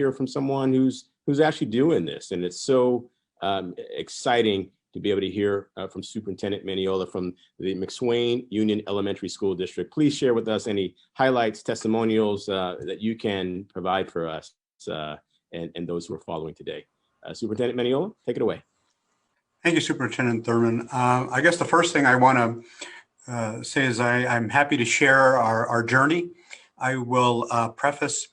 hear from someone who's actually doing this. And it's so exciting to be able to hear from Superintendent Mendiola from the McSwain Union Elementary School District. Please share with us any highlights, testimonials that you can provide for us and those who are following today. Superintendent Mendiola, take it away. Thank you, Superintendent Thurman. I guess the first thing I want to say is I'm happy to share our journey. I will preface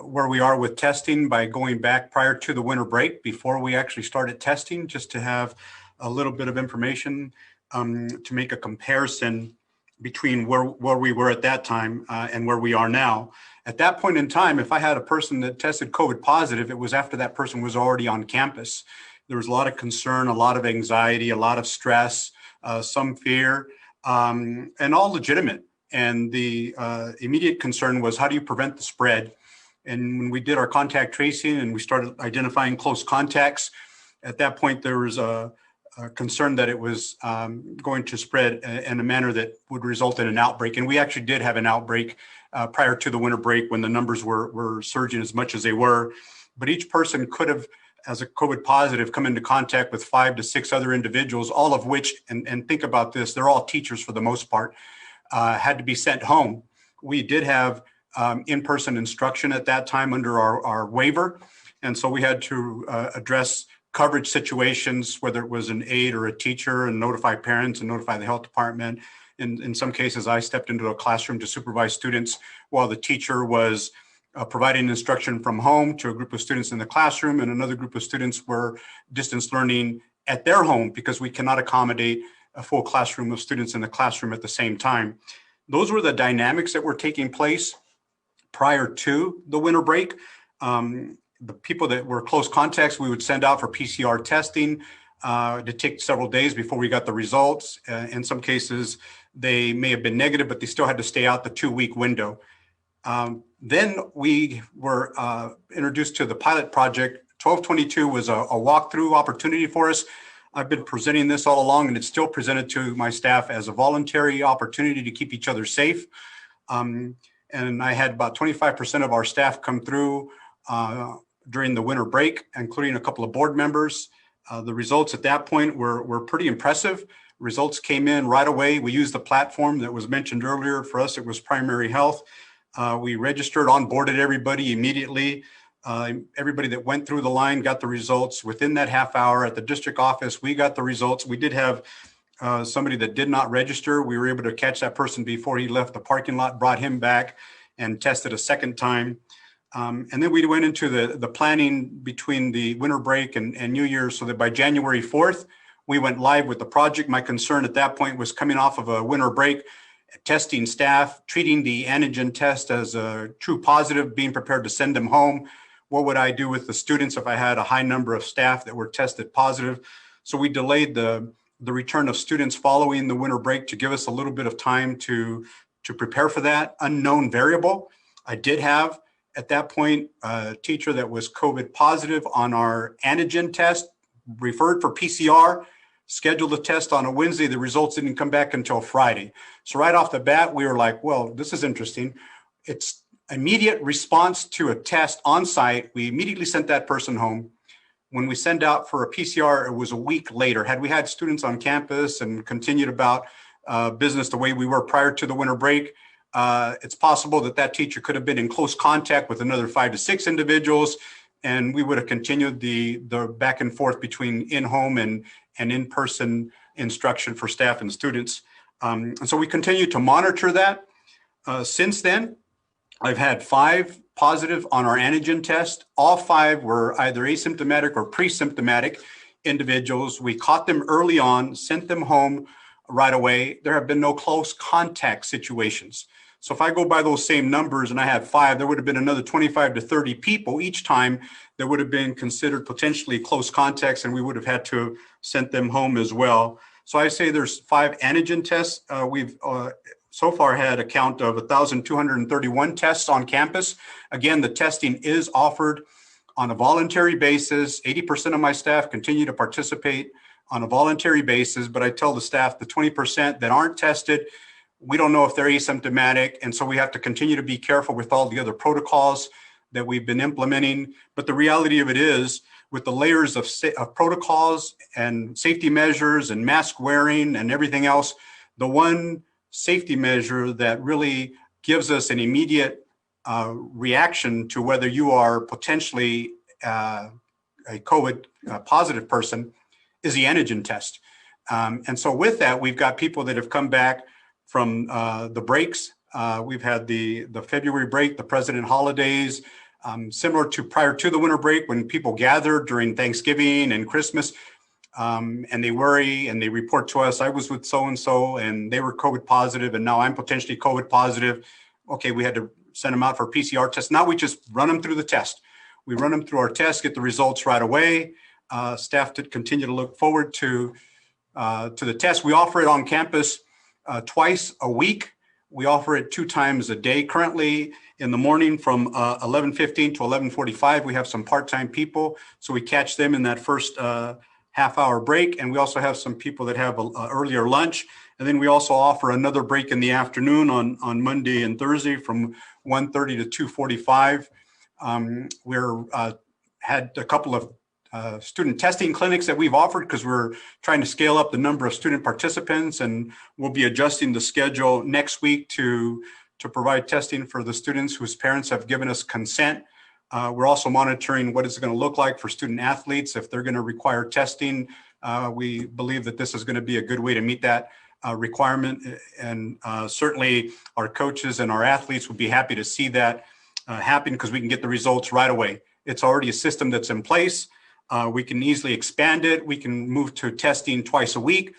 where we are with testing by going back prior to the winter break, before we actually started testing, just to have a little bit of information to make a comparison between where we were at that time and where we are now. At that point in time, if I had a person that tested COVID positive, it was after that person was already on campus. There was a lot of concern, a lot of anxiety, a lot of stress, some fear, and all legitimate. And the immediate concern was, how do you prevent the spread? And when we did our contact tracing and we started identifying close contacts, at that point there was a concern that it was going to spread in a manner that would result in an outbreak. And we actually did have an outbreak prior to the winter break when the numbers were surging as much as they were. But each person could have, as a COVID positive, come into contact with 5 to 6 other individuals, all of which, and think about this, they're all teachers for the most part, had to be sent home. We did have in-person instruction at that time under our waiver. And so we had to address coverage situations, whether it was an aide or a teacher, and notify parents and notify the health department. In some cases, I stepped into a classroom to supervise students while the teacher was providing instruction from home to a group of students in the classroom, and another group of students were distance learning at their home because we cannot accommodate a full classroom of students in the classroom at the same time. Those were the dynamics that were taking place prior to the winter break. The people that were close contacts, we would send out for PCR testing to take several days before we got the results. In some cases, they may have been negative, but they still had to stay out the 2-week window. Then we were introduced to the pilot project. 1222 was a walkthrough opportunity for us. I've been presenting this all along, and it's still presented to my staff as a voluntary opportunity to keep each other safe. And I had about 25% of our staff come through during the winter break, including a couple of board members. The results at that point were pretty impressive. Results came in right away. We used the platform that was mentioned earlier. For us, it was Primary Health. We registered, onboarded everybody immediately. Everybody that went through the line got the results within that half hour. At the district office, we got the results. We did have somebody that did not register. We were able to catch that person before he left the parking lot, brought him back and tested a second time. And then we went into the planning between the winter break and New Year's, so that by January 4th, we went live with the project. My concern at that point was coming off of a winter break, testing staff, treating the antigen test as a true positive, being prepared to send them home. What would I do with the students if I had a high number of staff that were tested positive? So we delayed the return of students following the winter break to give us a little bit of time to prepare for that unknown variable. I did have, at that point, a teacher that was COVID positive on our antigen test, referred for PCR, scheduled a test on a Wednesday. The results didn't come back until Friday. So right off the bat, we were like, well, this is interesting. It's immediate response to a test on site. We immediately sent that person home. When we send out for a PCR, it was a week later. Had we had students on campus and continued about business the way we were prior to the winter break, it's possible that that teacher could have been in close contact with another 5 to 6 individuals, and we would have continued the back and forth between in-home and in-person instruction for staff and students. And so we continue to monitor that. Since then, I've had 5 positive on our antigen test. All 5 were either asymptomatic or pre-symptomatic individuals. We caught them early on, sent them home right away. There have been no close contact situations. So if I go by those same numbers and I had 5, there would have been another 25 to 30 people each time that would have been considered potentially close contacts, and we would have had to send them home as well. So I say there's 5 antigen tests. We've so far had a count of 1,231 tests on campus. Again, the testing is offered on a voluntary basis. 80% of my staff continue to participate on a voluntary basis, but I tell the staff the 20% that aren't tested, we don't know if they're asymptomatic, and so we have to continue to be careful with all the other protocols that we've been implementing. But the reality of it is, with the layers of protocols and safety measures and mask wearing and everything else, the one safety measure that really gives us an immediate reaction to whether you are potentially a COVID positive person is the antigen test. And so with that, we've got people that have come back from the breaks. We've had the February break, the president holidays, similar to prior to the winter break when people gathered during Thanksgiving and Christmas, and they worry and they report to us, I was with so-and-so and they were COVID positive and now I'm potentially COVID positive. Okay, we had to send them out for a PCR test. Now we just run them through the test. We run them through our test, get the results right away. Staff to continue to look forward to the test. We offer it on campus twice a week. We offer it 2 times a day. Currently in the morning from 11:15 to 11:45, we have some part-time people. So we catch them in that first half-hour break. And we also have some people that have an earlier lunch. And then we also offer another break in the afternoon on Monday and Thursday from 1:30 to 2:45. We're had a couple of student testing clinics that we've offered because we're trying to scale up the number of student participants, and we'll be adjusting the schedule next week to provide testing for the students whose parents have given us consent. We're also monitoring what it's going to look like for student athletes if they're going to require testing. We believe that this is going to be a good way to meet that requirement, and certainly our coaches and our athletes would be happy to see that happen because we can get the results right away. It's already a system that's in place. We can easily expand it. We can move to testing twice a week.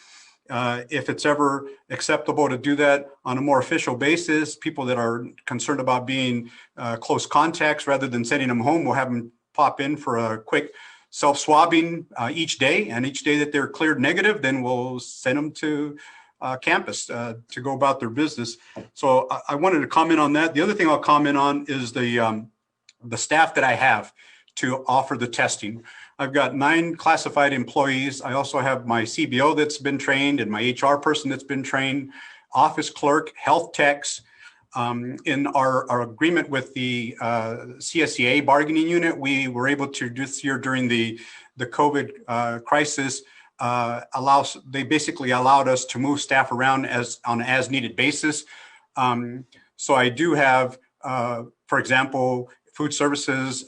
If it's ever acceptable to do that on a more official basis, people that are concerned about being close contacts, rather than sending them home, we'll have them pop in for a quick self-swabbing each day. And each day that they're cleared negative, then we'll send them to campus to go about their business. So I wanted to comment on that. The other thing I'll comment on is the staff that I have to offer the testing. I've got 9 classified employees. I also have my CBO that's been trained and my HR person that's been trained, office clerk, health techs. In our agreement with the CSEA bargaining unit, we were able to this year during the COVID crisis, they basically allowed us to move staff around on an as needed basis. So I do have, for example, food services,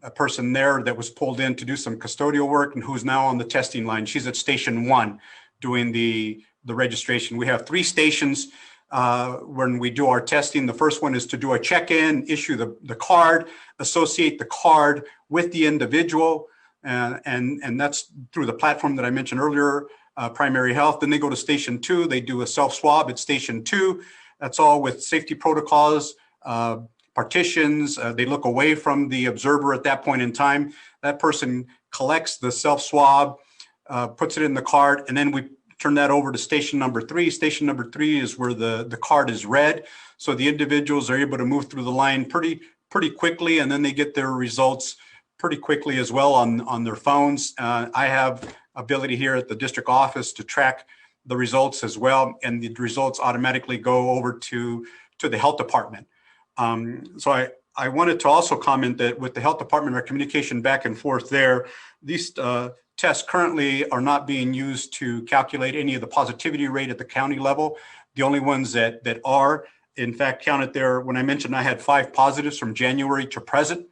a person there that was pulled in to do some custodial work and who's now on the testing line. She's at station 1 doing the registration. We have 3 stations when we do our testing. The first one is to do a check-in, issue the card, associate the card with the individual, and that's through the platform that I mentioned earlier, Primary Health. Then they go to station 2, they do a self-swab at station 2. That's all with safety protocols, partitions. They look away from the observer at that point in time. That person collects the self-swab, puts it in the card, and then we turn that over to station number 3. Station number 3 is where the card is read. So the individuals are able to move through the line pretty quickly, and then they get their results pretty quickly as well on their phones. I have ability here at the district office to track the results as well, and the results automatically go over to the health department. So I wanted to also comment that with the health department, our communication back and forth there, these tests currently are not being used to calculate any of the positivity rate at the county level. The only ones that are, in fact, counted there, when I mentioned I had 5 positives from January to present,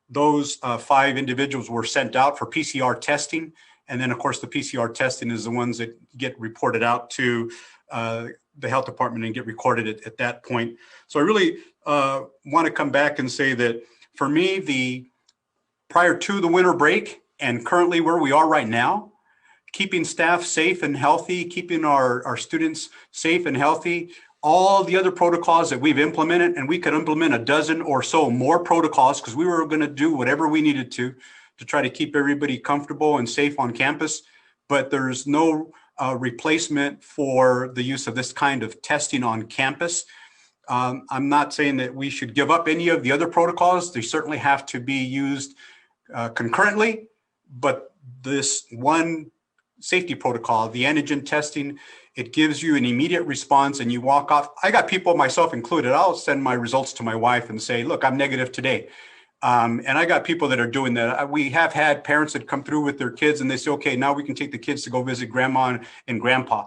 those 5 individuals were sent out for PCR testing. And then, of course, the PCR testing is the ones that get reported out to the health department and get recorded at that point. So I really want to come back and say that for me, prior to the winter break and currently where we are right now, keeping staff safe and healthy, keeping our students safe and healthy, all the other protocols that we've implemented, and we could implement a dozen or so more protocols because we were going to do whatever we needed to try to keep everybody comfortable and safe on campus. But there's no replacement for the use of this kind of testing on campus. I'm not saying that we should give up any of the other protocols. They certainly have to be used concurrently, but this one safety protocol, the antigen testing. It gives you an immediate response and you walk off. I got people, myself included, I'll send my results to my wife and say, look, I'm negative today. And I got people that are doing that. We have had parents that come through with their kids and they say, okay, now we can take the kids to go visit grandma and grandpa.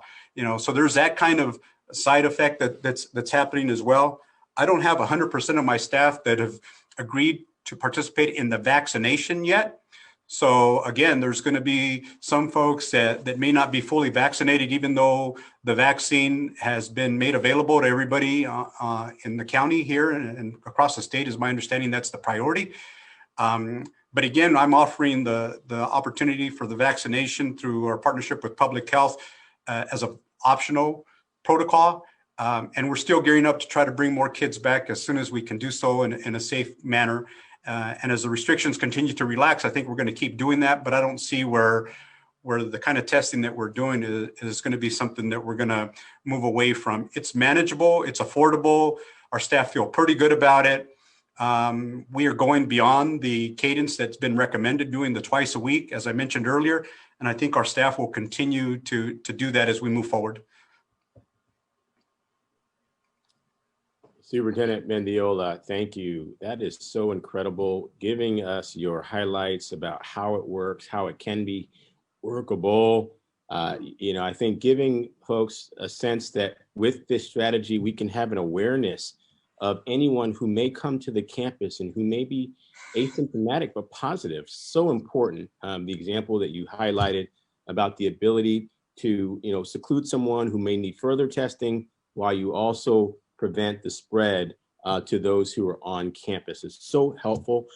So there's that kind of side effect that's happening as well. I don't have 100% of my staff that have agreed to participate in the vaccination yet. So again, there's going to be some folks that may not be fully vaccinated, even though the vaccine has been made available to everybody in the county here and across the state. Is my understanding that's the priority. But again, I'm offering the opportunity for the vaccination through our partnership with Public Health as an optional protocol. And we're still gearing up to try to bring more kids back as soon as we can do so in a safe manner. And as the restrictions continue to relax, I think we're going to keep doing that. But I don't see where the kind of testing that we're doing is going to be something that we're going to move away from. It's manageable. It's affordable. Our staff feel pretty good about it. We are going beyond the cadence that's been recommended, doing the twice a week, as I mentioned earlier. And I think our staff will continue to do that as we move forward. Superintendent Mendiola, thank you. That is so incredible, giving us your highlights about how it works, how it can be workable. I think giving folks a sense that with this strategy, we can have an awareness of anyone who may come to the campus and who may be asymptomatic but positive. So important. The example that you highlighted about the ability to, seclude someone who may need further testing while you also prevent the spread to those who are on campus is so helpful.